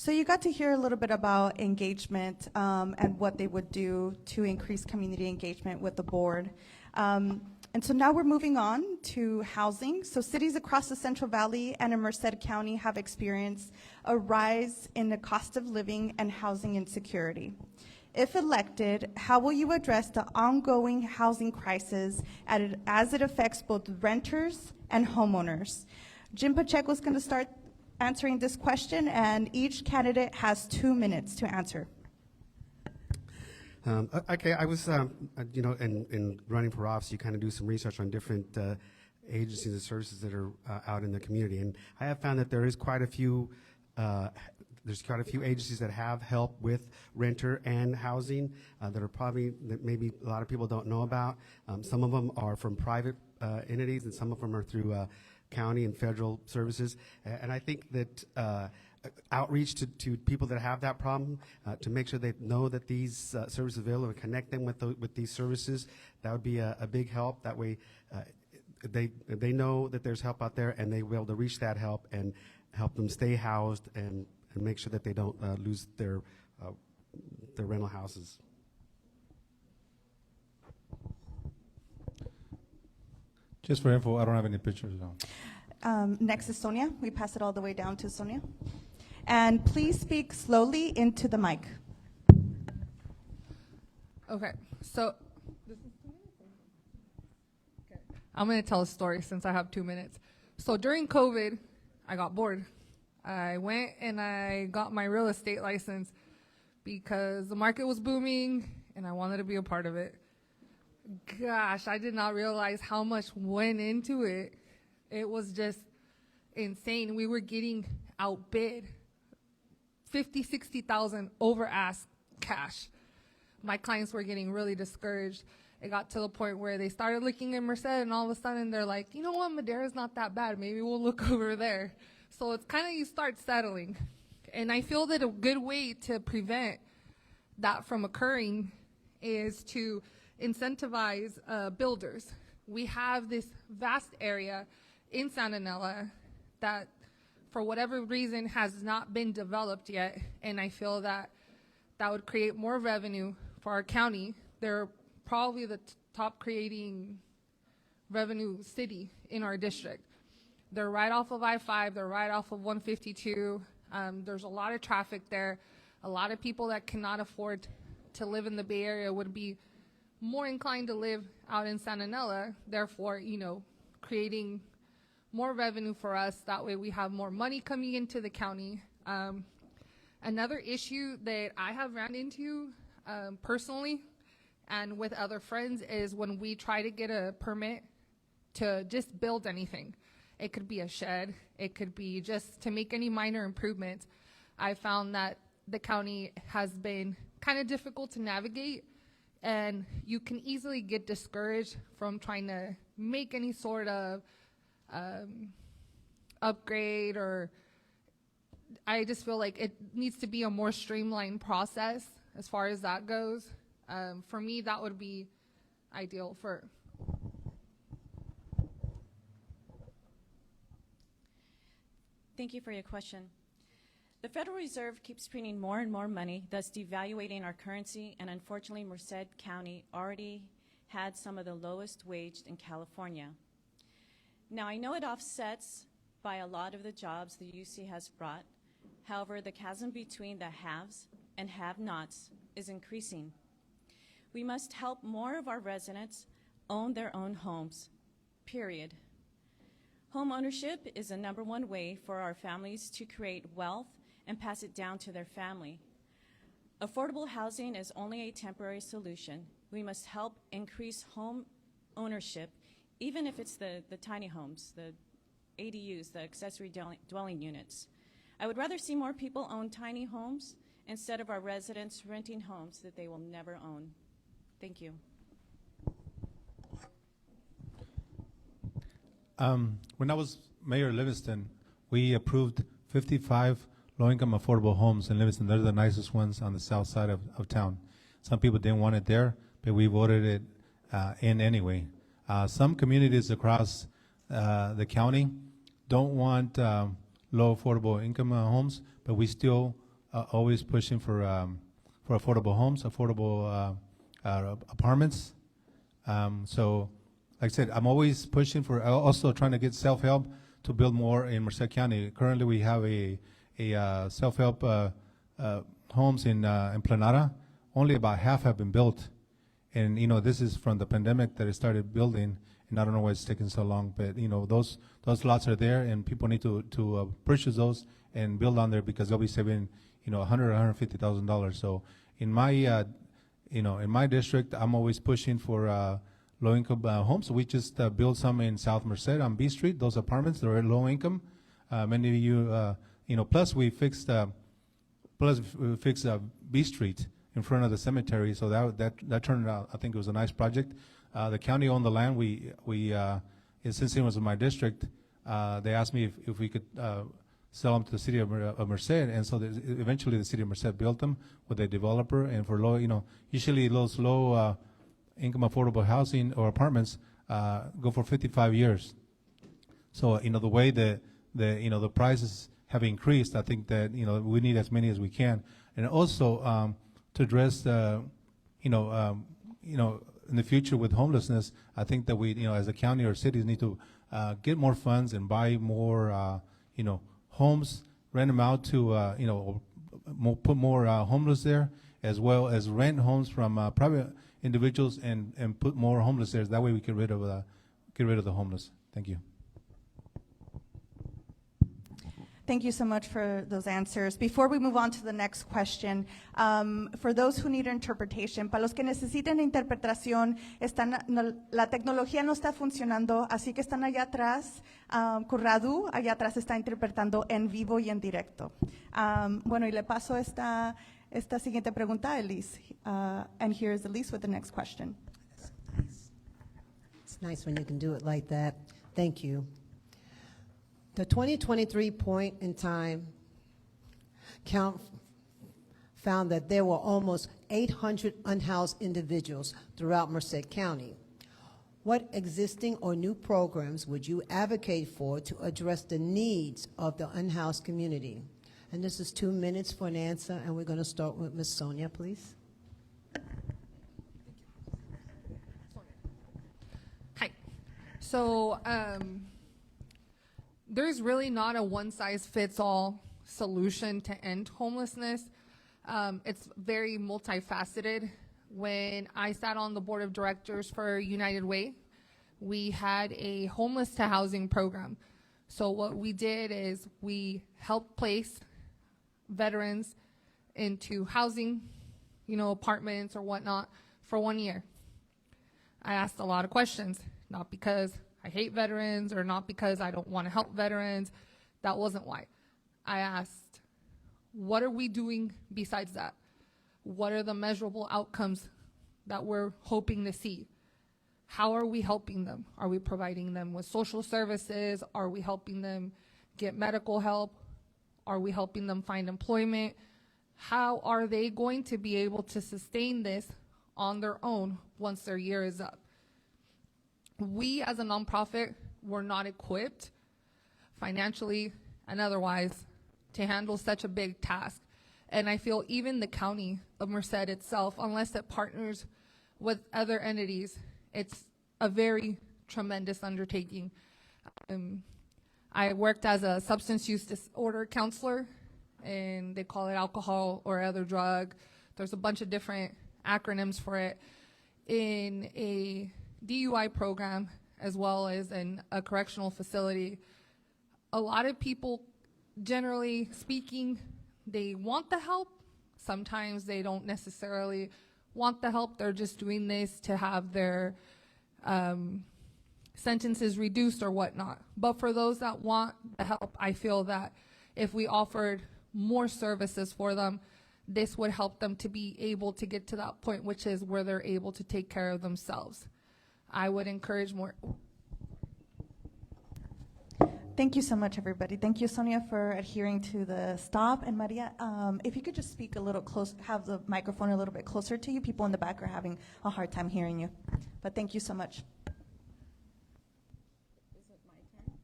So you got to hear a little bit about engagement and what they would do to increase community engagement with the board. And so now we're moving on to housing. So cities across the Central Valley and in Merced County have experienced a rise in the cost of living and housing insecurity. If elected, how will you address the ongoing housing crisis as it affects both renters and homeowners? Jim Pacheco is going to start answering this question, and each candidate has 2 minutes to answer. Okay, I was, in running for office, you kind of do some research on different agencies and services that are out in the community, and I have found that there is quite a few. There's quite a few agencies that have help with renter and housing that maybe a lot of people don't know about. Some of them are from private entities, and some of them are through county and federal services. And I think that outreach to people that have that problem, to make sure they know that these services are available and connect them with these services, that would be a big help. That way they know that there's help out there, and they will be able to reach that help and help them stay housed and make sure that they don't lose their rental houses. Just for info, I don't have any pictures now. Next is Sonia. We pass it all the way down to Sonia. And please speak slowly into the mic. Okay, so I'm going to tell a story since I have 2 minutes. So during COVID, I got bored. I went and I got my real estate license because the market was booming and I wanted to be a part of it. Gosh, I did not realize how much went into it. It was just insane. We were getting outbid 50, 60,000 over ask cash. My clients were getting really discouraged. It got to the point where they started looking at Merced, and all of a sudden they're like, you know what, Madera's not that bad. Maybe we'll look over there. So it's kind of, you start settling. And I feel that a good way to prevent that from occurring is to incentivize builders. We have this vast area in Santa Ynez that for whatever reason has not been developed yet, and I feel that that would create more revenue for our county. They're probably the top creating revenue city in our district. They're right off of I-5, they're right off of 152. There's a lot of traffic there. A lot of people that cannot afford to live in the Bay Area would be more inclined to live out in Santa Ynez, therefore, creating more revenue for us. That way we have more money coming into the county. Another issue that I have ran into personally and with other friends is when we try to get a permit to just build anything. It could be a shed, it could be just to make any minor improvements. I found that the county has been kind of difficult to navigate, and you can easily get discouraged from trying to make any sort of upgrade, or I just feel like it needs to be a more streamlined process as far as that goes. For me, that would be ideal for. Thank you for your question. The Federal Reserve keeps printing more and more money, thus devaluating our currency, and unfortunately, Merced County already had some of the lowest waged in California. Now, I know it offsets by a lot of the jobs the UC has brought. However, the chasm between the haves and have-nots is increasing. We must help more of our residents own their own homes, period. Home ownership is the #1 way for our families to create wealth and pass it down to their family. Affordable housing is only a temporary solution. We must help increase home ownership, even if it's the tiny homes, the ADUs, the accessory dwelling units. I would rather see more people own tiny homes instead of our residents renting homes that they will never own. Thank you. When I was mayor of Livingston, we approved 55 low-income affordable homes in Livingston. They're the nicest ones on the south side of town. Some people didn't want it there, but we voted it in anyway. Some communities across the county don't want low affordable income homes, but we still always pushing for affordable homes, affordable apartments. So, like I said, I'm always pushing for, also trying to get self-help to build more in Merced County. Currently, we have a self-help homes in Planada. Only about half have been built. And, this is from the pandemic that it started building, and I don't know why it's taking so long, but, those lots are there, and people need to purchase those and build on there because they'll be saving, $100,000 or $150,000. So in my, in my district, I'm always pushing for low-income homes. We just built some in South Merced on B Street. Those apartments, they're low income. Many of you, plus we fixed B Street in front of the cemetery, so that turned out, I think it was a nice project. The county owned the land. Since it was in my district, they asked me if we could sell them to the city of Merced, and so eventually the city of Merced built them with a developer. And for low, usually those low income affordable housing or apartments go for 55 years. So the way the prices have increased, I think that we need as many as we can, and also to address in the future with homelessness, I think that we as a county or cities need to get more funds and buy more homes, rent them out to put more homeless there, as well as rent homes from private individuals and put more homeless there. That way we get rid of the homeless. Thank you. Thank you so much for those answers. Before we move on to the next question, for those who need interpretation, para los que necesiten interpretación, la tecnología no está funcionando, así que están allá atrás, con Radu, allá atrás está interpretando en vivo y en directo. Bueno, y le paso esta siguiente pregunta a Elise. And here is Elise with the next question. It's nice when you can do it like that. Thank you. The 2023 point in time count found that there were almost 800 unhoused individuals throughout Merced County. What existing or new programs would you advocate for to address the needs of the unhoused community? And this is 2 minutes for an answer, and we're going to start with Ms. Sonia, please. Hi. So, there's really not a one-size-fits-all solution to end homelessness. It's very multifaceted. When I sat on the board of directors for United Way, we had a homeless to housing program. So what we did is we helped place veterans into housing, apartments or whatnot for 1 year. I asked a lot of questions, not because I hate veterans or not because I don't want to help veterans. That wasn't why. I asked, what are we doing besides that? What are the measurable outcomes that we're hoping to see? How are we helping them? Are we providing them with social services? Are we helping them get medical help? Are we helping them find employment? How are they going to be able to sustain this on their own once their year is up? We as a nonprofit were not equipped financially and otherwise to handle such a big task. And I feel even the county of Merced itself, unless it partners with other entities, it's a very tremendous undertaking. I worked as a substance use disorder counselor, and they call it alcohol or other drug. There's a bunch of different acronyms for it. In a DUI program, as well as in a correctional facility, a lot of people, generally speaking, they want the help. Sometimes they don't necessarily want the help. They're just doing this to have their sentences reduced or whatnot. But for those that want the help, I feel that if we offered more services for them, this would help them to be able to get to that point, which is where they're able to take care of themselves. I would encourage more. Thank you so much, everybody. Thank you, Sonia, for adhering to the stop. And Maria, if you could just speak a little close, have the microphone a little bit closer to you. People in the back are having a hard time hearing you. But thank you so much. Is it my turn?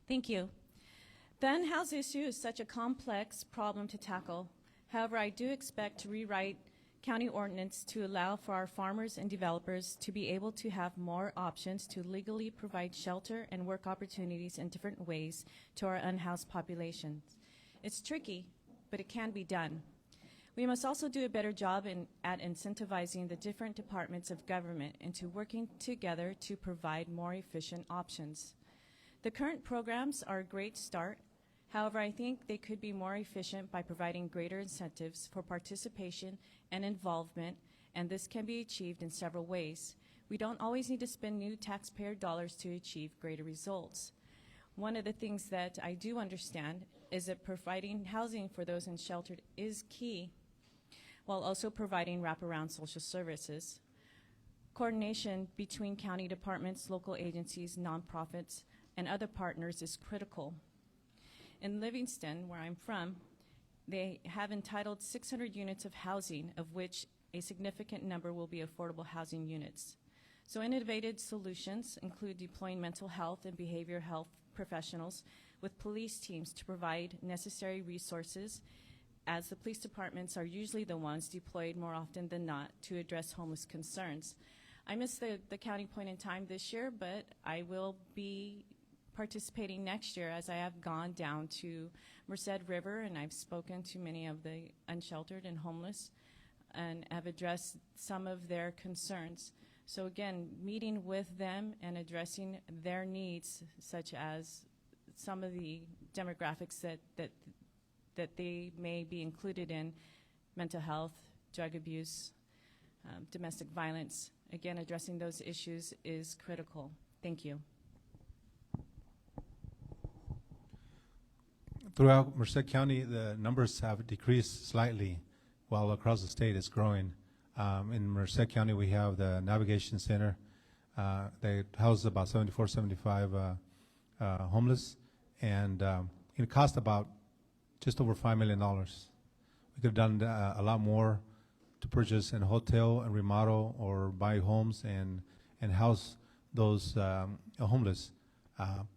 Thank you. The unhoused issue is such a complex problem to tackle. However, I do expect to rewrite county ordinance to allow for our farmers and developers to be able to have more options to legally provide shelter and work opportunities in different ways to our unhoused populations. It's tricky, but it can be done. We must also do a better job at incentivizing the different departments of government into working together to provide more efficient options. The current programs are a great start. However, I think they could be more efficient by providing greater incentives for participation and involvement, and this can be achieved in several ways. We don't always need to spend new taxpayer dollars to achieve greater results. One of the things that I do understand is that providing housing for those unsheltered is key, while also providing wraparound social services. Coordination between county departments, local agencies, nonprofits, and other partners is critical. In Livingston, where I'm from, they have entitled 600 units of housing, of which a significant number will be affordable housing units. So innovative solutions include deploying mental health and behavioral health professionals with police teams to provide necessary resources, as the police departments are usually the ones deployed more often than not to address homeless concerns. I missed the county point in time this year, but I will be participating next year, as I have gone down to Merced River and I've spoken to many of the unsheltered and homeless and have addressed some of their concerns. So again, meeting with them and addressing their needs, such as some of the demographics that they may be included in: mental health, drug abuse, domestic violence. Again, addressing those issues is critical. Thank you. Throughout Merced County, the numbers have decreased slightly, while across the state it's growing. In Merced County, we have the Navigation Center. They house about 74, 75 homeless, and it cost about just over $5 million. We could have done a lot more to purchase a hotel and remodel or buy homes and house those homeless,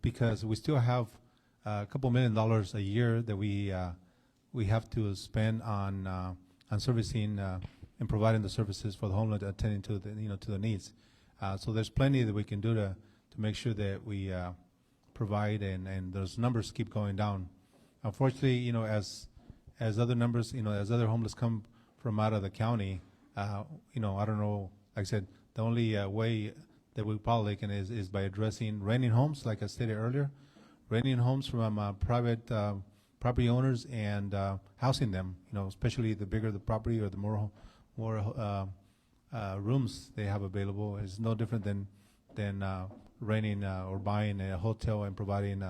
because we still have a couple $1 million a year that we have to spend on servicing and providing the services for the homeless, attending to the to the needs. So there's plenty that we can do to make sure that we provide, and those numbers keep going down. Unfortunately, as other numbers, as other homeless come from out of the county, I don't know. Like I said, the only way that we probably can is by addressing renting homes, like I stated earlier, renting homes from private property owners and housing them. Especially the bigger the property or the more rooms they have available. It's no different than renting or buying a hotel and providing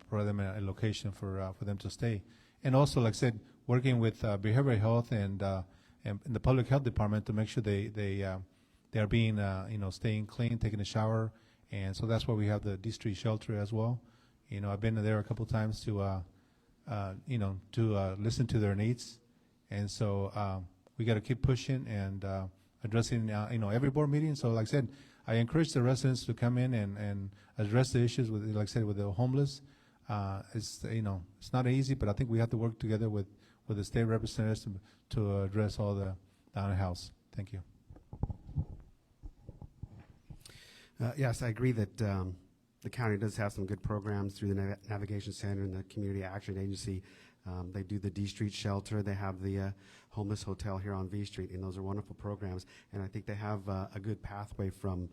for them a location for them to stay. And also, like I said, working with behavioral health and the public health department to make sure they are being staying clean, taking a shower. And so that's why we have the D Street shelter as well. I've been there a couple times to listen to their needs. And so we got to keep pushing and addressing every board meeting. So like I said, I encourage the residents to come in and address the issues with, like I said, with the homeless. It's not easy, but I think we have to work together with the state representatives to address all the unhoused. Thank you. Yes, I agree that the county does have some good programs through the Navigation Center and the Community Action Agency. They do the D Street shelter. They have the homeless hotel here on V Street, and those are wonderful programs. And I think they have a good pathway from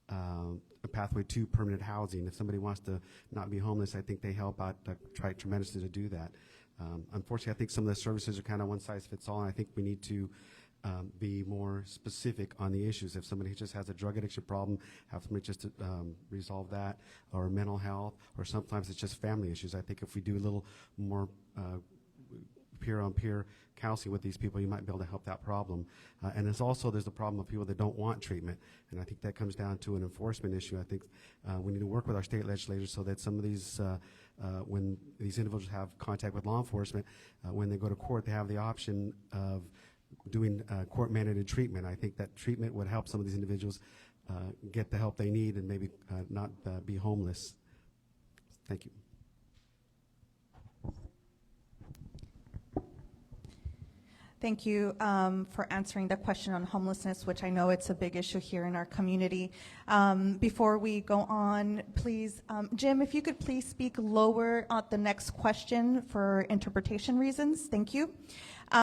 a pathway to permanent housing. If somebody wants to not be homeless, I think they help out, try tremendously to do that. Unfortunately, I think some of the services are kind of one size fits all, and I think we need to be more specific on the issues. If somebody just has a drug addiction problem, have somebody just resolve that, or mental health, or sometimes it's just family issues. I think if we do a little more peer-on-peer counseling with these people, you might be able to help that problem. And there's the problem of people that don't want treatment, and I think that comes down to an enforcement issue. I think we need to work with our state legislators so that some of these, when these individuals have contact with law enforcement, when they go to court, they have the option of doing court-mandated treatment. I think that treatment would help some of these individuals get the help they need and maybe not be homeless. Thank you. Thank you for answering the question on homelessness, which I know it's a big issue here in our community. Before we go on, please, Jim, if you could please speak lower on the next question for interpretation reasons. Thank you.